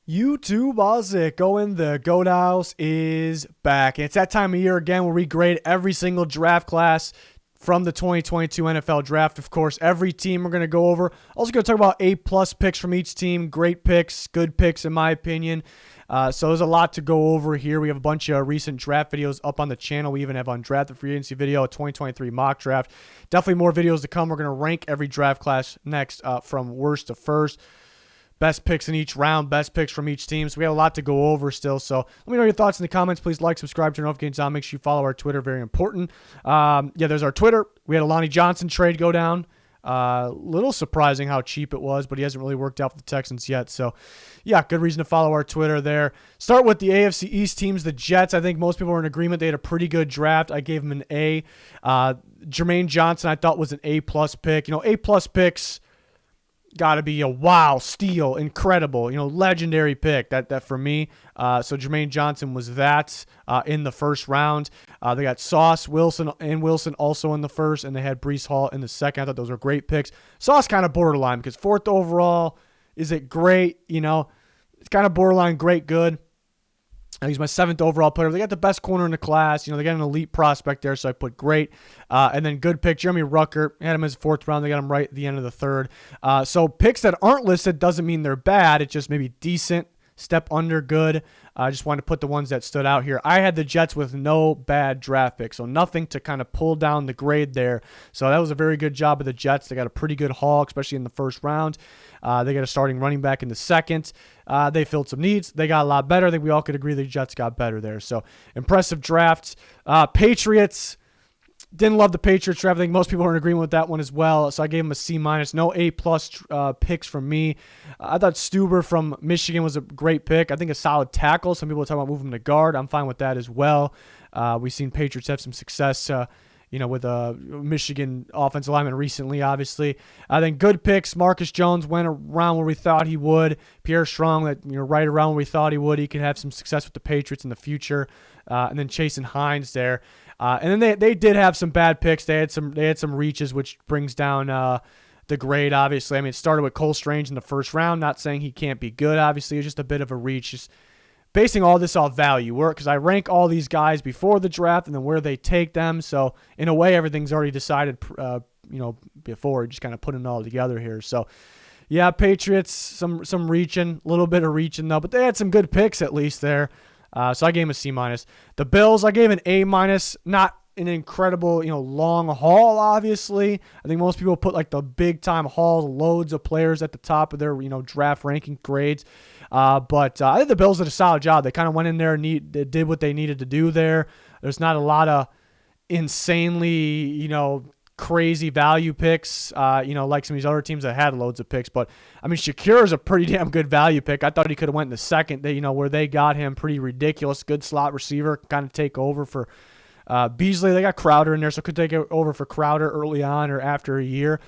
YouTube, how's it going? The GOAT House is back. It's that time of year again where we grade every single draft class from the 2022 NFL Draft. Of course, every team we're going to go over. Also going to talk about A-plus picks from each team. Great picks, good picks in my opinion. So there's a lot to go over here. We have a bunch of recent draft videos up on the channel. We even have Undrafted Free Agency video, a 2023 mock draft. Definitely more videos to come. We're going to rank every draft class next from worst to first. Best picks in each round, best picks from each team. So we have a lot to go over still. So let me know your thoughts in the comments. Please like, subscribe, turn notifications on. Make sure you follow our Twitter. Very important. There's our Twitter. We had a Lonnie Johnson trade go down. Little surprising how cheap it was, but he hasn't really worked out for the Texans yet. So, yeah, good reason to follow our Twitter there. Start with the AFC East teams, the Jets. I think most people are in agreement. They had a pretty good draft. I gave them an A. Jermaine Johnson I thought was an A-plus pick. A-plus picks got to be a wow, steal, incredible, legendary pick. That for me. So Jermaine Johnson was that in the first round. They got Sauce, Wilson also in the first, and they had Breece Hall in the second. I thought those were great picks. Sauce kind of borderline because fourth overall, is it great? It's kind of borderline great, good. He's my seventh overall player. They got the best corner in the class. They got an elite prospect there, so I put great. And then good pick, Jeremy Ruckert. Had him as fourth round. They got him right at the end of the third. So picks that aren't listed doesn't mean they're bad. It's just maybe decent, step under good. I just wanted to put the ones that stood out here. I had the Jets with no bad draft picks, so nothing to kind of pull down the grade there. So that was a very good job of the Jets. They got a pretty good haul, especially in the first round. They got a starting running back in the second. They filled some needs. They got a lot better. I think we all could agree the Jets got better there. So impressive drafts. Patriots. Didn't love the Patriots draft. I think most people are in agreement with that one as well. So I gave him a C-. No A-plus picks from me. I thought Stuber from Michigan was a great pick. I think a solid tackle. Some people are talking about moving him to guard. I'm fine with that as well. We've seen Patriots have some success, with a Michigan offensive lineman recently, obviously. I think good picks. Marcus Jones went around where we thought he would. Pierre Strong, right around where we thought he would. He could have some success with the Patriots in the future. And then Chase and Hines there. And then they did have some bad picks. They had some reaches, which brings down the grade, obviously. I mean, it started with Cole Strange in the first round. Not saying he can't be good, obviously. It was just a bit of a reach. Just basing all this off value work, because I rank all these guys before the draft and then where they take them. So in a way, everything's already decided, before. Just kind of putting it all together here. So yeah, Patriots, some reaching, a little bit of reaching though, but they had some good picks at least there. So I gave him a C-. The Bills, I gave an A-. Not an incredible, long haul, obviously. I think most people put like the big-time hauls, loads of players at the top of their, draft ranking grades. But I think the Bills did a solid job. They kind of went in there and they did what they needed to do there. There's not a lot of insanely, crazy value picks, like some of these other teams that had loads of picks. But, I mean, Shakir is a pretty damn good value pick. I thought he could have went in the second. Where they got him, pretty ridiculous. Good slot receiver, kind of take over for Beasley. They got Crowder in there, so could take it over for Crowder early on or after a year.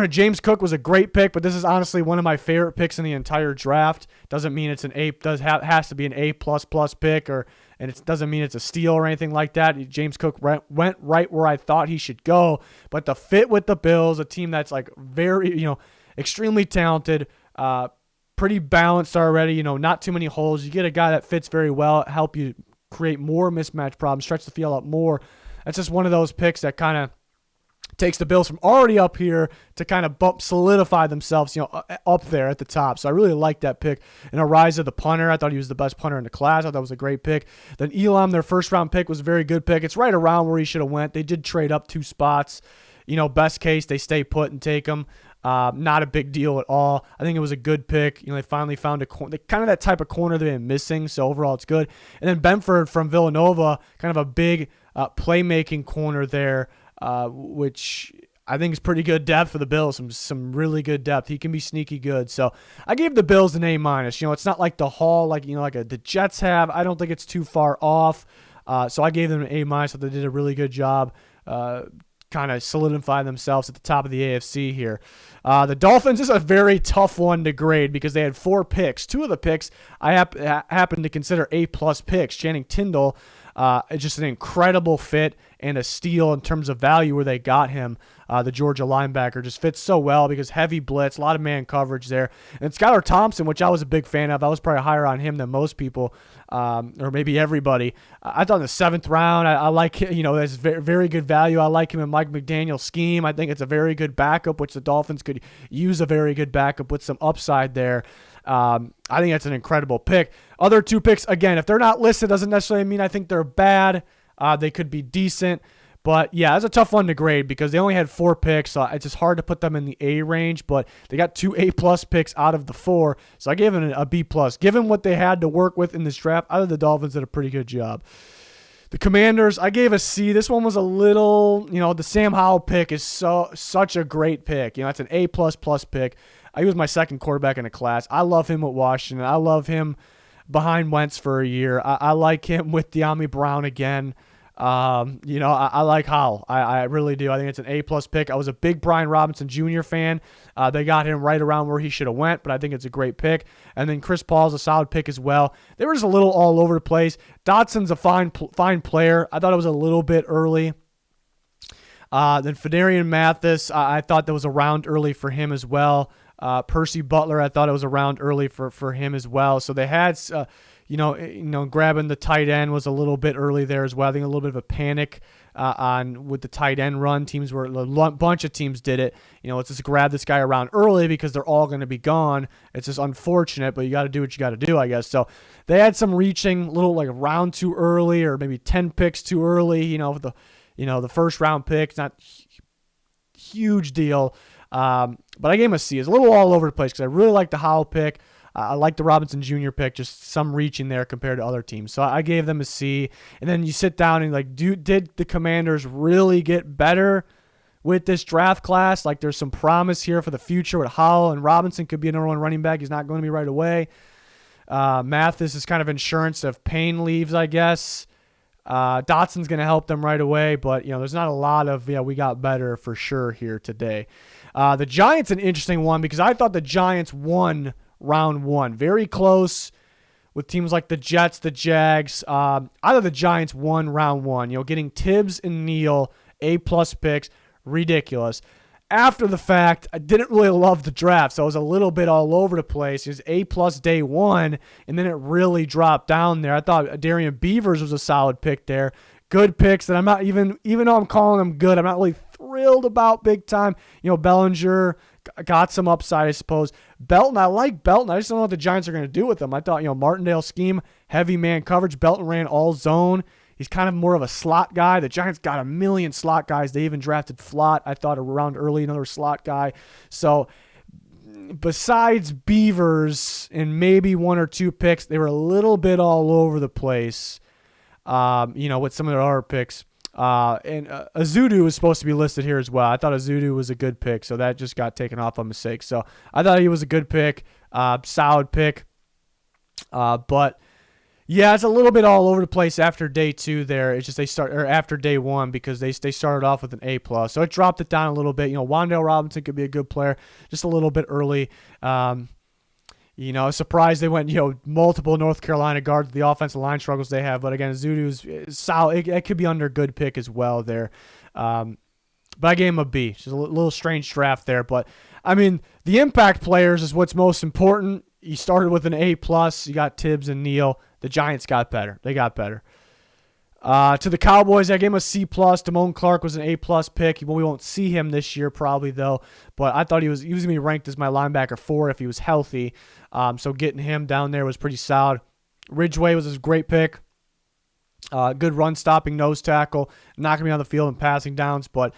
James Cook was a great pick, but this is honestly one of my favorite picks in the entire draft. Doesn't mean it's an A. Has to be an A++ pick, and it doesn't mean it's a steal or anything like that. James Cook went right where I thought he should go, but the fit with the Bills, a team that's like very, extremely talented, pretty balanced already. Not too many holes. You get a guy that fits very well, help you create more mismatch problems, stretch the field out more. That's just one of those picks that kind of takes the Bills from already up here to kind of solidify themselves, up there at the top. So I really like that pick. And Ariza, the punter, I thought he was the best punter in the class. I thought it was a great pick. Then Elam, their first-round pick, was a very good pick. It's right around where he should have went. They did trade up 2 spots. Best case, they stay put and take him. Not a big deal at all. I think it was a good pick. They finally found a corner, kind of that type of corner they've been missing. So overall, it's good. And then Benford from Villanova, kind of a big playmaking corner there, which I think is pretty good depth for the Bills. Some really good depth. He can be sneaky good. So I gave the Bills an A-. It's not like the haul like the Jets have. I don't think it's too far off. So I gave them an A-. So they did a really good job. Kind of solidify themselves at the top of the AFC here. The Dolphins is a very tough one to grade because they had 4 picks. 2 of the picks I happen to consider A+ picks. Channing Tindall It's just an incredible fit and a steal in terms of value where they got him. The Georgia linebacker just fits so well because heavy blitz, a lot of man coverage there. And Skylar Thompson, which I was a big fan of, I was probably higher on him than most people, or maybe everybody. I thought in the 7th round, I like him, that's very, very good value. I like him in Mike McDaniel's scheme. I think it's a very good backup, which the Dolphins could use a very good backup with some upside there. I think that's an incredible pick. Other 2 picks, again, if they're not listed, doesn't necessarily mean I think they're bad. They could be decent. But, yeah, it's a tough one to grade because they only had 4 picks. So it's just hard to put them in the A range. But they got 2 A-plus picks out of the 4. So I gave them a B-plus. Given what they had to work with in this draft, I think the Dolphins did a pretty good job. The Commanders, I gave a C. This one was a little, the Sam Howell pick is such a great pick. It's an A++ pick. He was my second quarterback in the class. I love him with Washington. I love him behind Wentz for a year. I like him with De'Ami Brown again. I like Howell. I really do. I think it's an A+ pick. I was a big Brian Robinson Jr. fan. They got him right around where he should have went, but I think it's a great pick. And then Chris Paul's a solid pick as well. They were just a little all over the place. Dotson's a fine player. I thought it was a little bit early. Then Fedarian Mathis, I thought that was a round early for him as well. Percy Butler, I thought it was around early for him as well. So they had, grabbing the tight end was a little bit early there as well. I think a little bit of a panic with the tight end run. A bunch of teams did it. Let's just grab this guy around early because they're all going to be gone. It's just unfortunate, but you got to do what you got to do, I guess. So they had some reaching, little like a round too early or maybe 10 picks too early. The first round pick, not huge deal. But I gave him a C. It's a little all over the place because I really like the Howell pick. I like the Robinson Jr. pick, just some reaching there compared to other teams. So I gave them a C. And then you sit down and did the Commanders really get better with this draft class? Like there's some promise here for the future with Howell, and Robinson could be a number 1 running back. He's not going to be right away. Mathis is kind of insurance if Payne leaves, I guess. Dotson's going to help them right away, but there's not a lot of we got better for sure here today. The Giants, an interesting one because I thought the Giants won round 1, very close with teams like the Jets, the Jags. I thought the Giants won round 1. Getting Tibbs and Neal A+ picks, ridiculous. After the fact, I didn't really love the draft, so I was a little bit all over the place. It was A+ day 1, and then it really dropped down there. I thought Darian Beavers was a solid pick there. Good picks that I'm not even though I'm calling them good, I'm not really thrilled about big time. Bellinger got some upside, I suppose. Belton, I like Belton. I just don't know what the Giants are going to do with him. I thought, Martindale scheme, heavy man coverage. Belton ran all zone. He's kind of more of a slot guy. The Giants got a million slot guys. They even drafted Flott, I thought, around early, another slot guy. So besides Beavers and maybe 1 or 2 picks, they were a little bit all over the place, with some of their other picks. And Azudu was supposed to be listed here as well. I thought Azudu was a good pick, so that just got taken off on mistake. So I thought he was a good pick, solid pick. But yeah, it's a little bit all over the place after day 2 there. It's just after day 1 because they started off with an A+. So it dropped it down a little bit. Wan'Dale Robinson could be a good player, just a little bit early. Surprised they went, multiple North Carolina guards with the offensive line struggles they have. But again, Zudu's solid. It could be under good pick as well there. But I gave him a B. Just a little strange draft there. But, the impact players is what's most important. You started with an A+. You got Tibbs and Neal. The Giants got better. They got better. To the Cowboys, I gave him a C+. Damone Clark was an A+ pick. We won't see him this year probably, though. But I thought he was going to be ranked as my linebacker 4 if he was healthy. So getting him down there was pretty solid. Ridgeway was a great pick. Good run-stopping nose tackle. Not going to be on the field in passing downs, but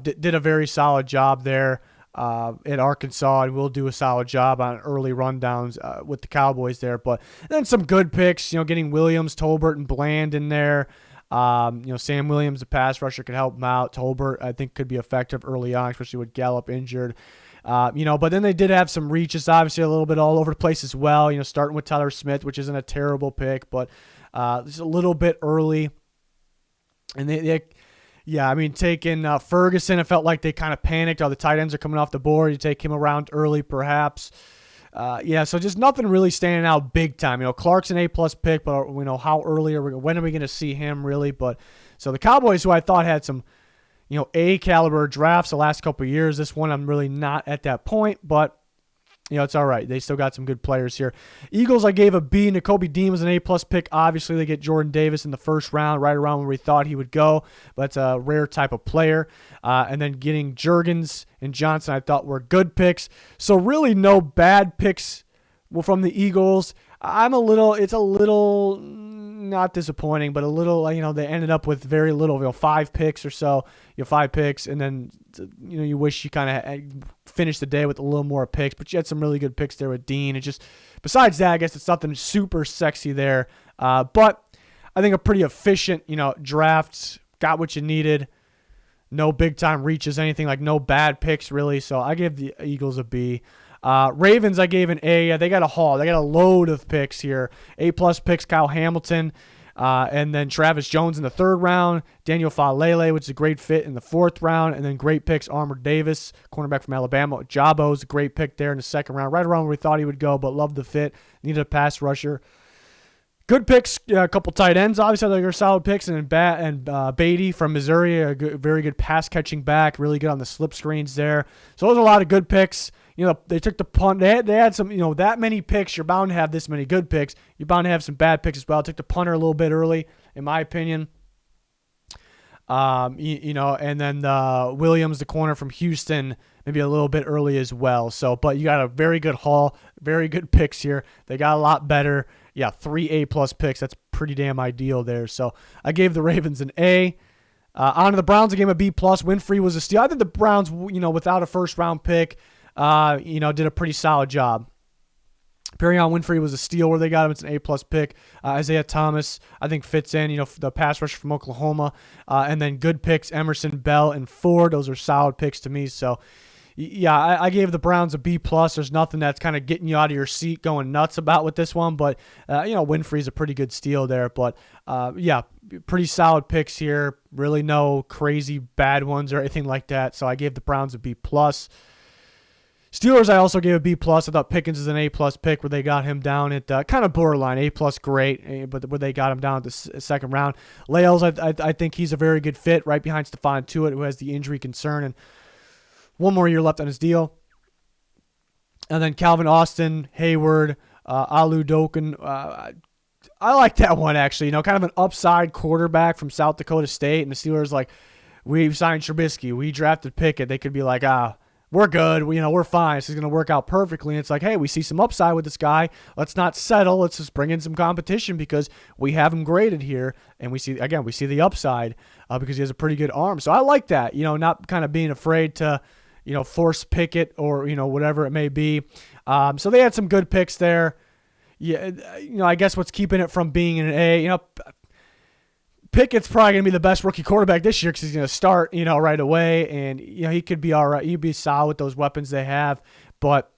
did a very solid job there at Arkansas, and will do a solid job on early rundowns with the Cowboys there. But then some good picks, getting Williams, Tolbert, and Bland in there. Sam Williams, the pass rusher, could help him out. Tolbert, I think, could be effective early on, especially with Gallup injured. But then they did have some reaches, obviously a little bit all over the place as well. Starting with Tyler Smith, which isn't a terrible pick, but just a little bit early. And taking Ferguson, it felt like they kind of panicked. Oh, the tight ends are coming off the board. You take him around early, perhaps. Yeah, so just nothing really standing out big time. Clark's an A-plus pick, but how early when are we going to see him really? But so the Cowboys, who I thought had some, A-caliber drafts the last couple of years, this one I'm really not at that point, but it's all right. They still got some good players here. Eagles, I gave a B. Nakobe Dean was an A-plus pick. Obviously, they get Jordan Davis in the first round, right around where we thought he would go. But it's a rare type of player. And then getting Juergens and Johnson, I thought were good picks. So really no bad picks from the Eagles. It's a little not disappointing, but a little, they ended up with very little, 5 picks or so, 5 picks, and then, you wish you kind of finished the day with a little more picks, but you had some really good picks there with Dean. It's just, besides that, I guess it's nothing super sexy there, but I think a pretty efficient, draft, got what you needed, no big-time reaches, anything, like no bad picks, really, so I gave the Eagles a B. Ravens, I gave an A. Yeah, they got a haul. They got a load of picks here. A-plus picks, Kyle Hamilton, and then Travis Jones in the 3rd round, Daniel Falele, which is a great fit in the 4th round, and then great picks, Armour Davis, cornerback from Alabama. Jabo's a great pick there in the 2nd round, right around where we thought he would go, but loved the fit. Needed a pass rusher. Good picks, a couple tight ends. Obviously, they're solid picks, and Beatty from Missouri, very good pass-catching back, really good on the slip screens there. So those are a lot of good picks. They took the punt. They had some, that many picks. You're bound to have this many good picks. You're bound to have some bad picks as well. Took the punter a little bit early, in my opinion. And then Williams, the corner from Houston, maybe a little bit early as well. So, but you got a very good haul, very good picks here. They got a lot better. Yeah, 3 A-plus picks. That's pretty damn ideal there. So I gave the Ravens an A. On to the Browns, I gave them a B+. Winfrey was a steal. I think the Browns, without a first-round pick, did a pretty solid job. Perion Winfrey was a steal where they got him. It's an A-plus pick. Isaiah Thomas, I think, fits in, the pass rusher from Oklahoma. And then good picks, Emerson, Bell, and Ford. Those are solid picks to me. So, yeah, I gave the Browns a B+. There's nothing that's kind of getting you out of your seat going nuts about with this one. But, Winfrey's a pretty good steal there. But, yeah, pretty solid picks here. Really no crazy bad ones or anything like that. So I gave the Browns a B+. Steelers, I also gave a B+. I thought Pickens is an A+ pick where they got him down at kind of borderline, A+ great, but where they got him down at the 2nd round. Lales, I think he's a very good fit right behind Stephon Tuitt, who has the injury concern and one more year left on his deal. And then Calvin Austin, Hayward, Alu Doken. I like that one, actually. Kind of an upside quarterback from South Dakota State, and the Steelers, we've signed Trubisky. We drafted Pickett. They could be like, we're good. We're fine. This is going to work out perfectly. And it's like, hey, we see some upside with this guy. Let's not settle. Let's just bring in some competition because we have him graded here. And we see the upside because he has a pretty good arm. So I like that, not kind of being afraid to, force Pickett or, whatever it may be. So they had some good picks there. Yeah, I guess what's keeping it from being an A, Pickett's probably going to be the best rookie quarterback this year because he's going to start, right away. And, he could be all right. He'd be solid with those weapons they have. But,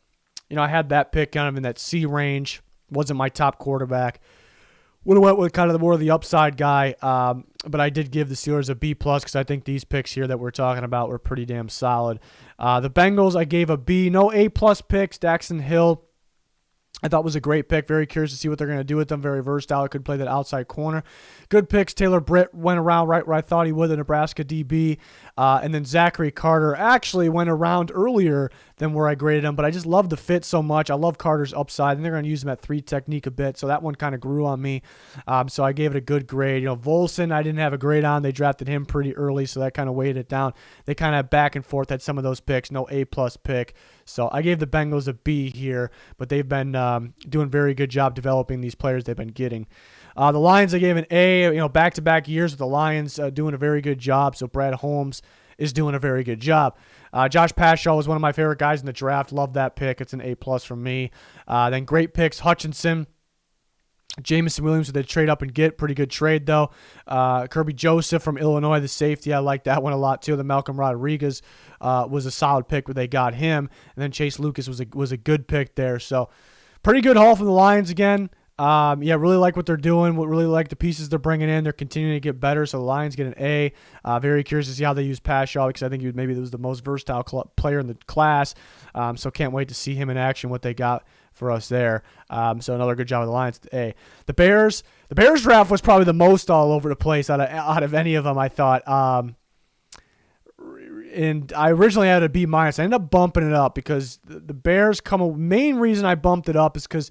I had that pick kind of in that C range. Wasn't my top quarterback. Would have went with kind of more of the upside guy. But I did give the Steelers a B+ because I think these picks here that we're talking about were pretty damn solid. The Bengals, I gave a B. No A+ picks. Daxton Hill, I thought was a great pick. Very curious to see what they're going to do with them. Very versatile. Could play that outside corner. Good picks. Taylor Britt went around right where I thought he would, the Nebraska DB. And then Zachary Carter actually went around earlier than where I graded him, but I just love the fit so much. I love Carter's upside, and they're going to use him at 3 technique a bit, so that one kind of grew on me. So I gave it a good grade. Volson, I didn't have a grade on. They drafted him pretty early, so that kind of weighed it down. They kind of back and forth had some of those picks. No A+ pick. So I gave the Bengals a B here, but they've been doing a very good job developing these players they've been getting. The Lions, I gave an A. Back-to-back years with the Lions doing a very good job. So Brad Holmes is doing a very good job. Josh Pashaw was one of my favorite guys in the draft. Love that pick. It's an A+ from me. Then great picks. Hutchinson, Jameson Williams, they trade up and get. Pretty good trade, though. Kirby Joseph from Illinois, the safety. I like that one a lot, too. The Malcolm Rodriguez was a solid pick where they got him. And then Chase Lucas was a good pick there. So pretty good haul from the Lions again. Really like what they're doing. Really like the pieces they're bringing in. They're continuing to get better. So the Lions get an A. Very curious to see how they use Pashaw because I think maybe was the most versatile player in the class. So can't wait to see him in action, what they got for us there. So another good job of the Lions. The Bears draft was probably the most all over the place out of any of them, I thought. And I originally had a B-. I ended up bumping it up because the Bears main reason I bumped it up is because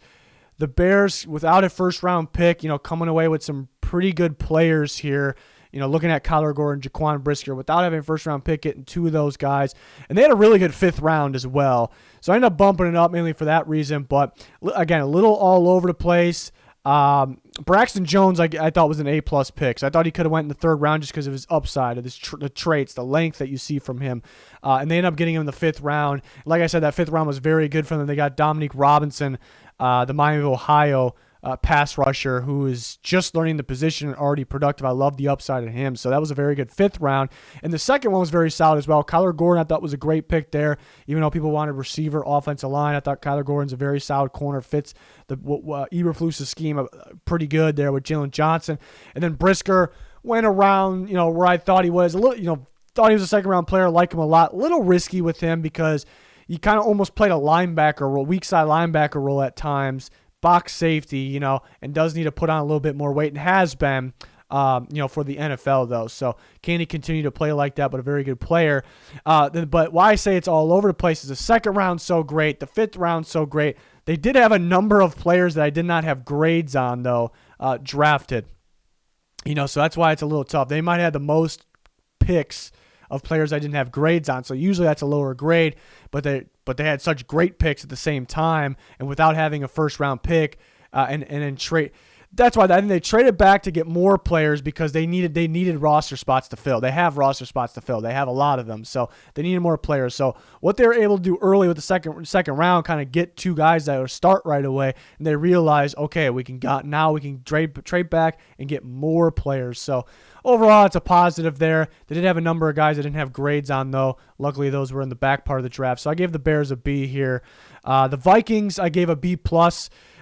the Bears, without a first-round pick, coming away with some pretty good players here, looking at Kyler Gordon, Jaquan Brisker, without having a first-round pick, getting two of those guys. And they had a really good fifth round as well. So I ended up bumping it up mainly for that reason. But, again, a little all over the place. Braxton Jones, I thought was an A-plus pick. So I thought he could have went in the third round just because of his upside, of the traits, the length that you see from him. And they ended up getting him in the fifth round. Like I said, that fifth round was very good for them. They got Dominique Robinson, the Miami of Ohio pass rusher, who is just learning the position and already productive. I love the upside of him. So that was a very good fifth round. And the second one was very solid as well. Kyler Gordon, I thought, was a great pick there. Even though people wanted receiver, offensive line, I thought Kyler Gordon's a very solid corner. Fits the Eberflus's scheme pretty good there with Jalen Johnson. And then Brisker went around, where I thought he was. A little, thought he was a second-round player. Like him a lot. A little risky with him because he kind of almost played a linebacker role, weak side linebacker role at times. Box safety, and does need to put on a little bit more weight and has been, for the NFL, though. So can he continue to play like that, but a very good player. But why I say it's all over the place is the second round so great, the fifth round so great. They did have a number of players that I did not have grades on, though, drafted. So that's why it's a little tough. They might have the most picks of players I didn't have grades on. So usually that's a lower grade, but they had such great picks at the same time, and without having a first round pick, and then trade. That's why I think they traded back to get more players because they needed roster spots to fill. They have roster spots to fill. They have a lot of them, so they needed more players. So what they were able to do early with the second round, kind of get two guys that would start right away, and they realized, okay, we can trade back and get more players. So overall, it's a positive there. They did have a number of guys that didn't have grades on, though. Luckily, those were in the back part of the draft. So I gave the Bears a B here. The Vikings, I gave a B+.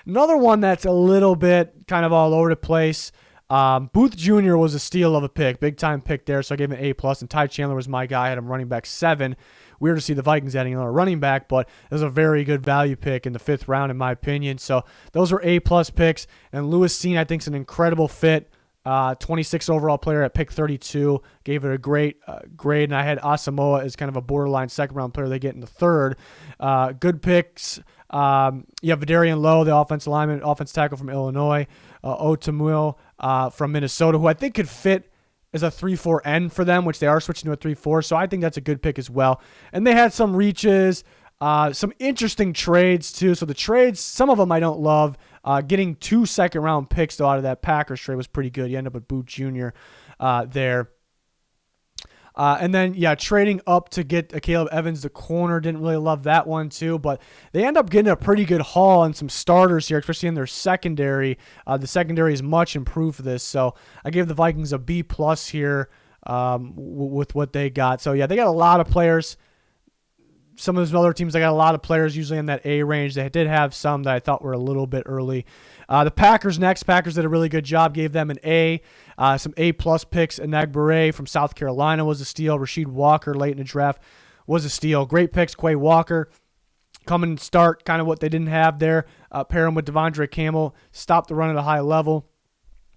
Another one that's a little bit kind of all over the place. Booth Jr. was a steal of a pick. Big-time pick there, so I gave him an A+. And Ty Chandler was my guy. I had him running back 7. Weird to see the Vikings adding another running back, but it was a very good value pick in the 5th round, in my opinion. So those were A+ picks. And Lewis Cine, I think, is an incredible fit. 26 overall player at pick 32. Gave it a great grade. And I had Asamoah as kind of a borderline second-round player they get in the 3rd. Good picks. Vidarian Lowe, the offense tackle from Illinois. Otamuil from Minnesota, who I think could fit as a 3-4 end for them, which they are switching to a 3-4. So I think that's a good pick as well. And they had some reaches, some interesting trades too. So the trades, some of them I don't love. Getting 2 second-round picks though out of that Packers trade was pretty good. You end up with Booth Jr. There. And then, trading up to get Caleb Evans, the corner, didn't really love that one too. But they end up getting a pretty good haul and some starters here, especially in their secondary. The secondary is much improved for this. So I gave the Vikings a B+ here with what they got. So, they got a lot of players. Some of those other teams, they got a lot of players usually in that A range. They did have some that I thought were a little bit early. The Packers next. Packers did a really good job. Gave them an A. Some A+ picks. Enagbare from South Carolina was a steal. Rasheed Walker late in the draft was a steal. Great picks. Quay Walker come and start kind of what they didn't have there. Pair him with Devondre Campbell. Stop the run at a high level.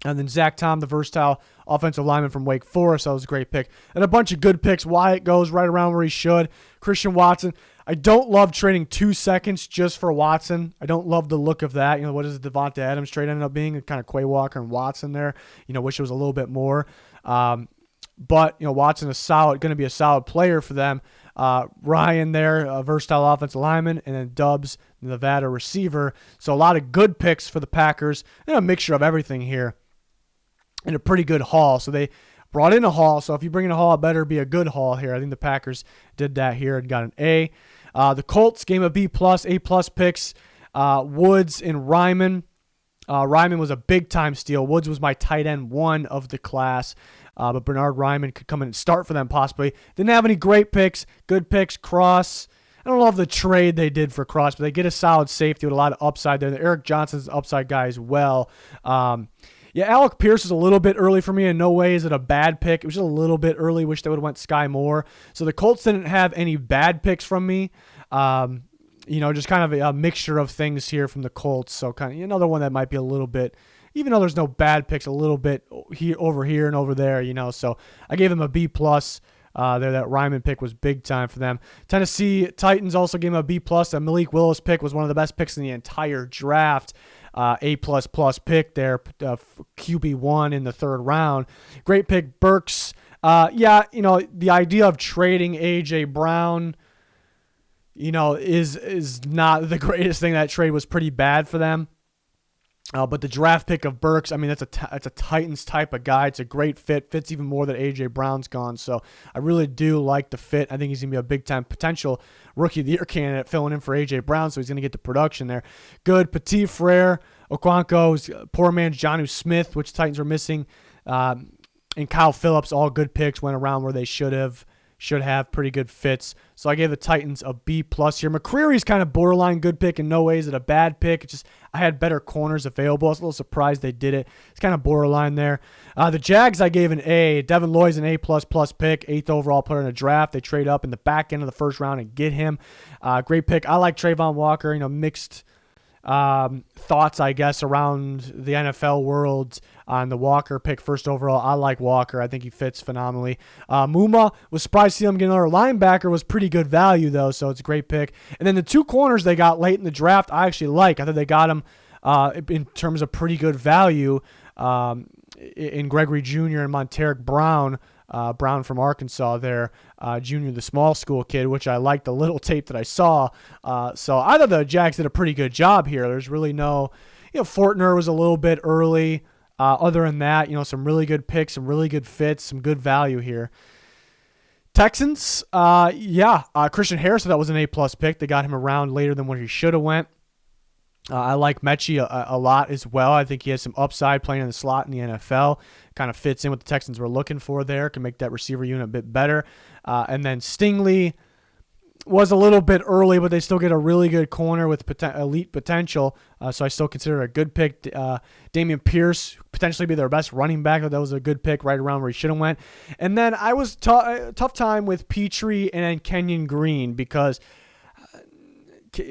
And then Zach Tom, the versatile offensive lineman from Wake Forest. That was a great pick. And a bunch of good picks. Wyatt goes right around where he should. Christian Watson. I don't love trading 2 seconds just for Watson. I don't love the look of that. What does the Devontae Adams trade end up being? Kind of Quay Walker and Watson there. Wish it was a little bit more. But Watson is going to be a solid player for them. Ryan there, a versatile offensive lineman, and then Dubs, Nevada receiver. So a lot of good picks for the Packers. And a mixture of everything here. And a pretty good haul. So they brought in a haul. So if you bring in a haul, it better be a good haul here. I think the Packers did that here and got an A. The Colts gave a B+, A+ picks. Woods and Ryman. Ryman was a big-time steal. Woods was my tight end 1 of the class. But Bernard Ryman could come in and start for them possibly. Didn't have any great picks. Good picks. Cross. I don't love the trade they did for Cross, but they get a solid safety with a lot of upside there. Eric Johnson's an upside guy as well. Alec Pierce is a little bit early for me. In no way is it a bad pick. It was just a little bit early. Wish they would have went Sky Moore. So the Colts didn't have any bad picks from me. Just kind of a mixture of things here from the Colts. So kind of another one that might be a little bit, even though there's no bad picks, a little bit over here and over there, So I gave them a B+. That Ryman pick was big time for them. Tennessee Titans also gave him a B+. A Malik Willis pick was one of the best picks in the entire draft. A++ pick there, QB1 in the third round. Great pick, Burks. The idea of trading A.J. Brown, is not the greatest thing. That trade was pretty bad for them. But the draft pick of Burks, that's a Titans type of guy. It's a great fit. Fits even more that A.J. Brown's gone. So I really do like the fit. I think he's going to be a big-time potential Rookie of the Year candidate filling in for A.J. Brown, so he's going to get the production there. Good. Petit Frere, Okonkwo's poor man's Jonnu Smith, which Titans were missing, and Kyle Phillips, all good picks, went around where they should have pretty good fits. So I gave the Titans a B+ here. McCreary's kind of borderline good pick. In no way is it a bad pick. It's just I had better corners available. I was a little surprised they did it. It's kind of borderline there. The Jags I gave an A. Devin Lloyd's an A++ pick, 8th overall player in the draft. They trade up in the back end of the first round and get him. Great pick. I like Trayvon Walker. Mixed thoughts, I guess, around the NFL world on the Walker pick first overall. I like Walker. I think he fits phenomenally. Muma, was surprised to see him get another linebacker. Was pretty good value, though, so it's a great pick. And then the two corners they got late in the draft, I actually like. I thought they got him in terms of pretty good value in Gregory Jr. and Monteric Brown. Brown from Arkansas there, junior, the small school kid, which I liked the little tape that I saw. So I thought the Jags did a pretty good job here. There's really no, Fortner was a little bit early. Other than that, some really good picks, some really good fits, some good value here. Texans, Christian Harris, that was an A+ pick. They got him around later than where he should have went. I like Mechie a lot as well. I think he has some upside playing in the slot in the NFL. Kind of fits in what the Texans were looking for there. Can make that receiver unit a bit better. And then Stingley was a little bit early, but they still get a really good corner with elite potential. So I still consider it a good pick. Dameon Pierce, potentially be their best running back. That was a good pick right around where he should have went. And then I was tough time with Petrie and then Kenyon Green because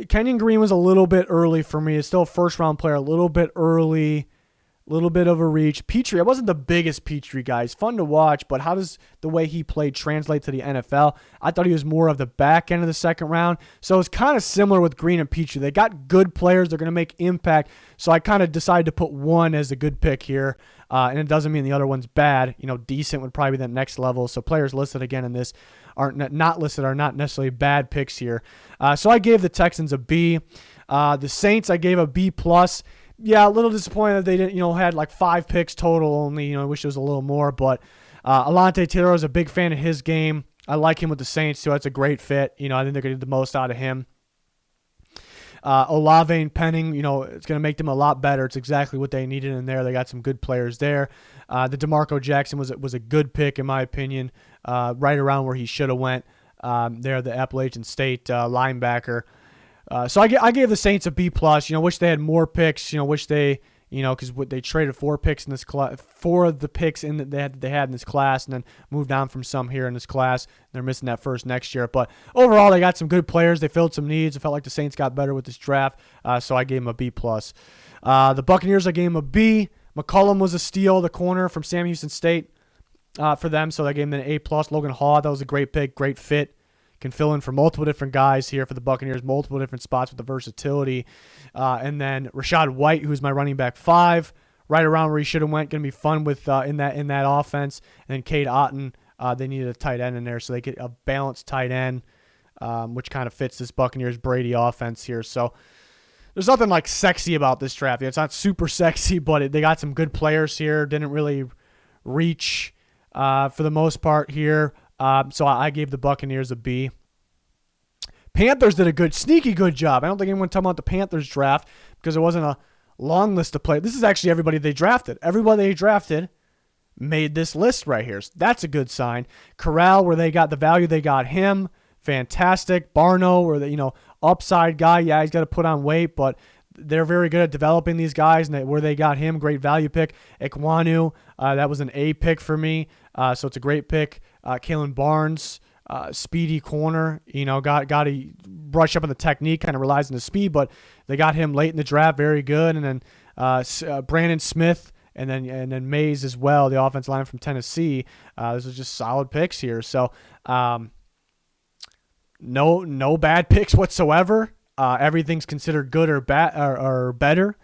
Kenyon Green was a little bit early for me. It's still a first-round player, a little bit early, a little bit of a reach. Petrie, I wasn't the biggest Petrie guy. He's fun to watch, but how does the way he played translate to the NFL? I thought he was more of the back end of the second round. So it's kind of similar with Green and Petrie. They got good players. They're going to make impact. So I kind of decided to put one as a good pick here. And it doesn't mean the other one's bad. Decent would probably be the next level. So players listed again in this are not necessarily bad picks here. So I gave the Texans a B. The Saints I gave a B+. Yeah, a little disappointed that they didn't, had like 5 picks total only. I wish it was a little more. But Alontae Taylor, was a big fan of his game. I like him with the Saints, so that's a great fit. I think they're going to get the most out of him. Olave and Penning, it's going to make them a lot better. It's exactly what they needed in there. They got some good players there. The DeMarco Jackson was a good pick, in my opinion, right around where he should have went. There, the Appalachian State linebacker. So I gave the Saints a B+. Wish they had more picks. Wish they, because they traded 4 picks in this class, 4 of the picks they had in this class, and then moved on from some here in this class. They're missing that first next year. But overall, they got some good players. They filled some needs. I felt like the Saints got better with this draft, so I gave them a B+. The Buccaneers, I gave them a B. McCollum was a steal, the corner from Sam Houston State for them, so I gave them an A+. Logan Hall, that was a great pick, great fit. Can fill in for multiple different guys here for the Buccaneers, multiple different spots with the versatility. And then Rachaad White, who's my running back 5, right around where he should have went. Going to be fun with in that offense. And then Cade Otton, they needed a tight end in there, so they get a balanced tight end, which kind of fits this Buccaneers Brady offense here. So there's nothing like sexy about this draft. It's not super sexy, but they got some good players here. Didn't really reach for the most part here. So I gave the Buccaneers a B. Panthers did a sneaky good job. I don't think anyone talking about the Panthers draft because it wasn't a long list of players. This is actually everybody they drafted. Everybody they drafted made this list right here. So that's a good sign. Corral, where they got the value, they got him. Fantastic. Barno, where the upside guy. Yeah, he's got to put on weight, but they're very good at developing these guys, and where they got him, great value pick. Ekwonu, that was an A pick for me, so it's a great pick. Kalen Barnes, speedy corner. Got to brush up on the technique, kind of relies on the speed, but they got him late in the draft, very good. And then Brandon Smith and then Mays as well, the offensive line from Tennessee. This is just solid picks here. So no bad picks whatsoever. Everything's considered good or bad or better.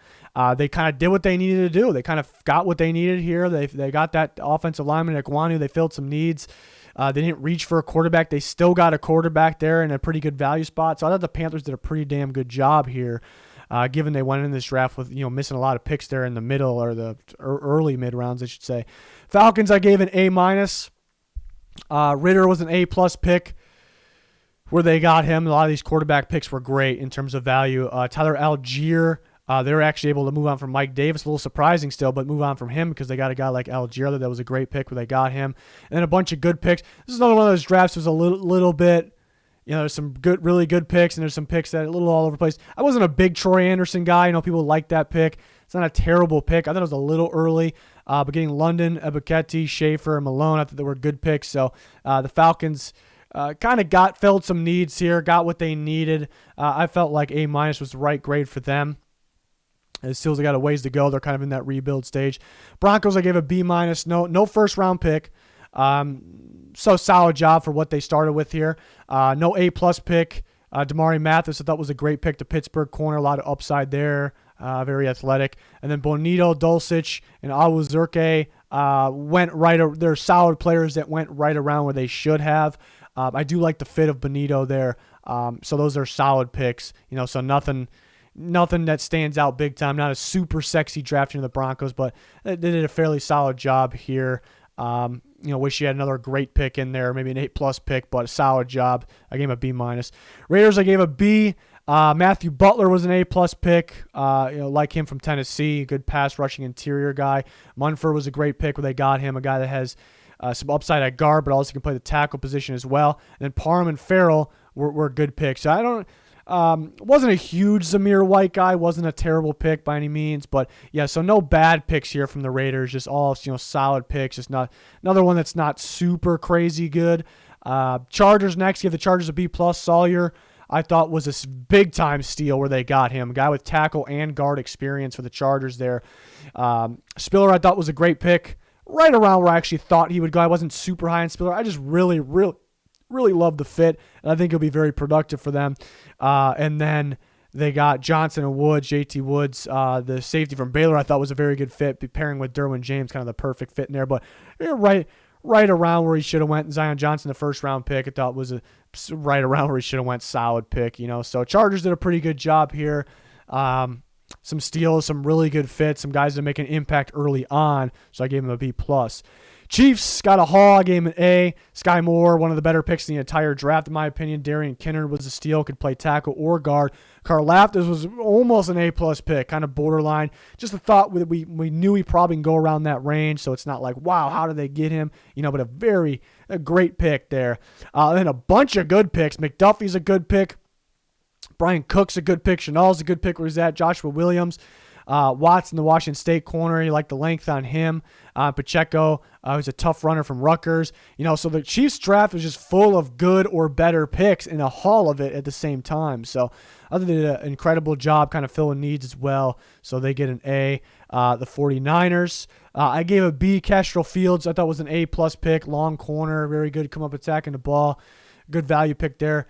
They kind of did what they needed to do. They kind of got what they needed here. They got that offensive lineman at Guanu. They filled some needs. They didn't reach for a quarterback. They still got a quarterback there in a pretty good value spot. So I thought the Panthers did a pretty damn good job here, given they went in this draft with missing a lot of picks there in the middle or the early mid rounds, I should say. Falcons, I gave an A-. Ritter was an A+ pick where they got him. A lot of these quarterback picks were great in terms of value. Tyler Algier, they were actually able to move on from Mike Davis. A little surprising still, but move on from him because they got a guy like Algier. That was a great pick where they got him. And then a bunch of good picks. This is another one of those drafts that was a little bit, there's some really good picks, and there's some picks that are a little all over the place. I wasn't a big Troy Anderson guy. People like that pick. It's not a terrible pick. I thought it was a little early, but getting London, Ebiketie, Schaefer, and Malone, I thought they were good picks. So the Falcons kind of filled some needs here, got what they needed. I felt like A- was the right grade for them. It still got a ways to go. They're kind of in that rebuild stage. Broncos, I gave a B-. No first round pick. So solid job for what they started with here. No A+ pick. Damari Mathis, I thought was a great pick. The Pittsburgh corner, a lot of upside there. Very athletic. And then Bonito, Dulcich, and Awuzurke went right. They're solid players that went right around where they should have. I do like the fit of Bonito there. So those are solid picks. So nothing that stands out big time. Not a super sexy draft in the Broncos, but they did a fairly solid job here. Wish you had another great pick in there, maybe an A+ pick, but a solid job. I gave him a B-. Raiders, I gave a B. Matthew Butler was an A+ pick. Like him from Tennessee, good pass rushing interior guy. Munford was a great pick where they got him, a guy that has some upside at guard, but also can play the tackle position as well. And then Parham and Farrell were good picks. So I don't. Wasn't a huge Zamir White guy, wasn't a terrible pick by any means, but yeah, so no bad picks here from the Raiders, just all solid picks, just not another one that's not super crazy good. Chargers next, give the Chargers a B+. Sawyer, I thought was a big time steal where they got him, a guy with tackle and guard experience for the Chargers there. Spiller, I thought was a great pick, right around where I actually thought he would go. I wasn't super high on Spiller. I just really love the fit, and I think it'll be very productive for them. And then they got Johnson and Woods, JT Woods, the safety from Baylor. I thought was a very good fit, pairing with Derwin James, kind of the perfect fit in there. But right around where he should have went. And Zion Johnson, the first round pick, I thought was right around where he should have went. Solid pick, So Chargers did a pretty good job here. Some steals, some really good fits, some guys that make an impact early on. So I gave him a B+. Chiefs got a haul. I gave him an A. Sky Moore, one of the better picks in the entire draft, in my opinion. Darian Kinnard was a steal, could play tackle or guard. Karlaftis was almost an A+ pick, kind of borderline. Just a thought we knew he probably can go around that range, so it's not like, wow, how did they get him? But a great pick there. Then a bunch of good picks. McDuffie's a good pick. Brian Cook's a good pick. Chanel's a good pick where he's at. Joshua Williams. Watson, the Washington State corner, you like the length on him. Pacheco, who's a tough runner from Rutgers. So the Chiefs draft was just full of good or better picks and a haul of it at the same time. So I think they did an incredible job kind of filling needs as well. So they get an A. The 49ers, I gave a B. Kestrel Fields, I thought was an A+ pick. Long corner, very good, come up attacking the ball. Good value pick there.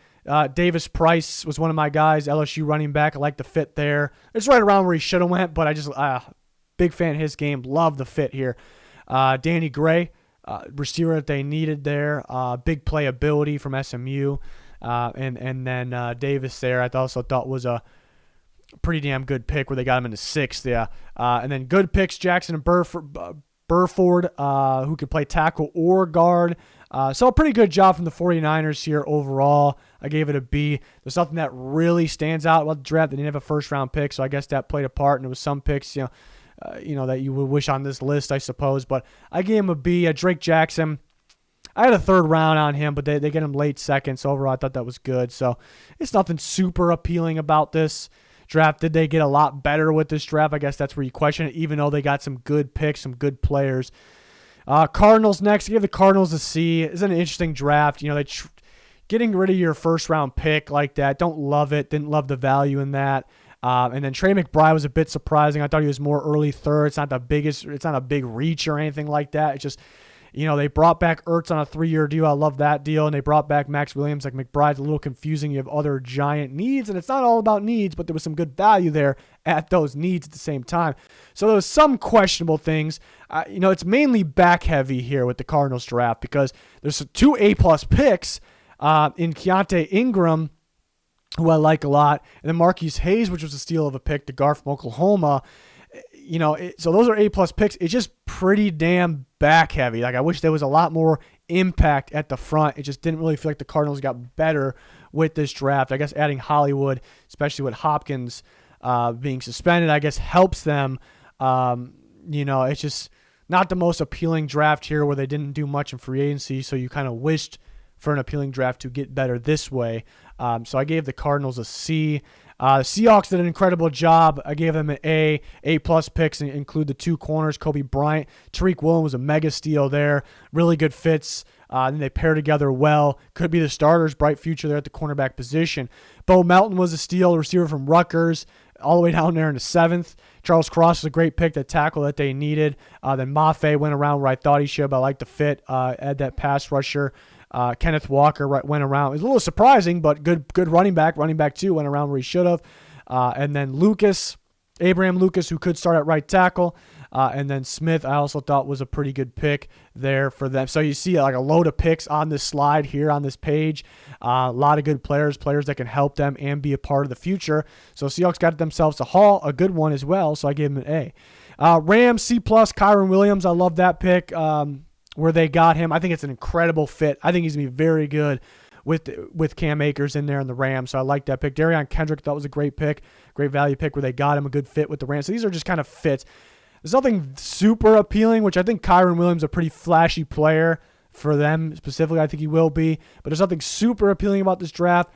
Davis Price was one of my guys, LSU running back. I like the fit there. It's right around where he should have went, but I just big fan of his game. Love the fit here. Danny Gray, receiver that they needed there. Big playability from SMU. And then Davis there I also thought was a pretty damn good pick where they got him in the 6th. Yeah. And then good picks, Jackson and Burford, who could play tackle or guard. So a pretty good job from the 49ers here overall. I gave it a B. There's something that really stands out about the draft. They didn't have a first-round pick, so I guess that played a part. And there was some picks, that you would wish on this list, I suppose. But I gave him a B. Drake Jackson, I had a 3rd round on him, but they get him late 2nd. So overall, I thought that was good. So it's nothing super appealing about this draft. Did they get a lot better with this draft? I guess that's where you question it, even though they got some good picks, some good players. Cardinals next. I give the Cardinals a C. It's an interesting draft. getting rid of your first round pick like that, don't love it. Didn't love the value in that. And then Trey McBride was a bit surprising. I thought he was more early third. It's not a big reach or anything like that. It's just, they brought back Ertz on a 3-year deal. I love that deal. And they brought back Max Williams. Like, McBride's a little confusing. You have other giant needs, and it's not all about needs, but there was some good value there at those needs at the same time. So there was some questionable things. It's mainly back heavy here with the Cardinals draft because there's 2 A+ picks in Keontae Ingram, who I like a lot, and then Marquise Hayes, which was a steal of a pick to Garth from Oklahoma. So those are A+ picks. It's just pretty damn back heavy. Like, I wish there was a lot more impact at the front. It just didn't really feel like the Cardinals got better with this draft. I guess adding Hollywood, especially with Hopkins being suspended, I guess helps them. It's just not the most appealing draft here where they didn't do much in free agency, so you kind of wished for an appealing draft to get better this way. So I gave the Cardinals a C. The Seahawks did an incredible job. I gave them an A. A+ picks include the 2 corners, Kobe Bryant. Tariq Woolen was a mega steal there. Really good fits. And they pair together well. Could be the starters. Bright future there at the cornerback position. Bo Melton was a steal, receiver from Rutgers, all the way down there in the 7th. Charles Cross was a great pick, that tackle that they needed. Then Mafe went around where I thought he should, but I like the fit. Add that pass rusher. Kenneth Walker went around. It was a little surprising, but good running back. Running back 2 went around where he should have. And then Abraham Lucas, who could start at right tackle. And then Smith, I also thought was a pretty good pick there for them. So you see like a load of picks on this slide here on this page. A lot of good players that can help them and be a part of the future. So Seahawks got themselves a good one as well. So I gave them an A. Rams, C+, Kyron Williams. I love that pick. Where they got him. I think it's an incredible fit. I think he's going to be very good with Cam Akers in there in the Rams. So I like that pick. Darion Kendrick, that was a great pick. Great value pick where they got him, a good fit with the Rams. So these are just kind of fits. There's nothing super appealing, which I think Kyron Williams is a pretty flashy player for them specifically. I think he will be. But there's nothing super appealing about this draft.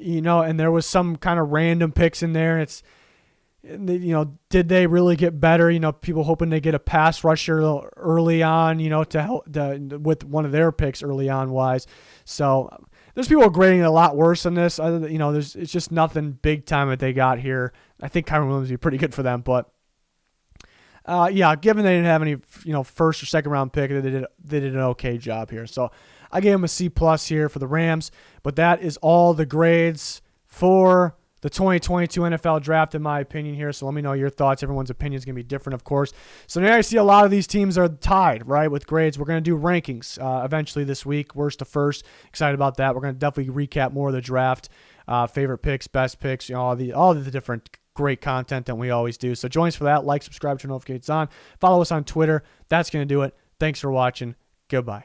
And there was some kind of random picks in there. Did they really get better? People hoping they get a pass rusher early on, to help with one of their picks early on wise. So there's people grading it a lot worse than this. It's just nothing big time that they got here. I think Kyron Williams would be pretty good for them, but given they didn't have any, first or second round pick, they did an okay job here. So I gave them a C+ here for the Rams, but that is all the grades for the 2022 NFL draft, in my opinion here. So let me know your thoughts. Everyone's opinion is going to be different, of course. So now I see a lot of these teams are tied, right, with grades. We're going to do rankings eventually this week, worst to first. Excited about that. We're going to definitely recap more of the draft, favorite picks, best picks, all the different great content that we always do. So join us for that. Like, subscribe, turn notifications on. Follow us on Twitter. That's going to do it. Thanks for watching. Goodbye.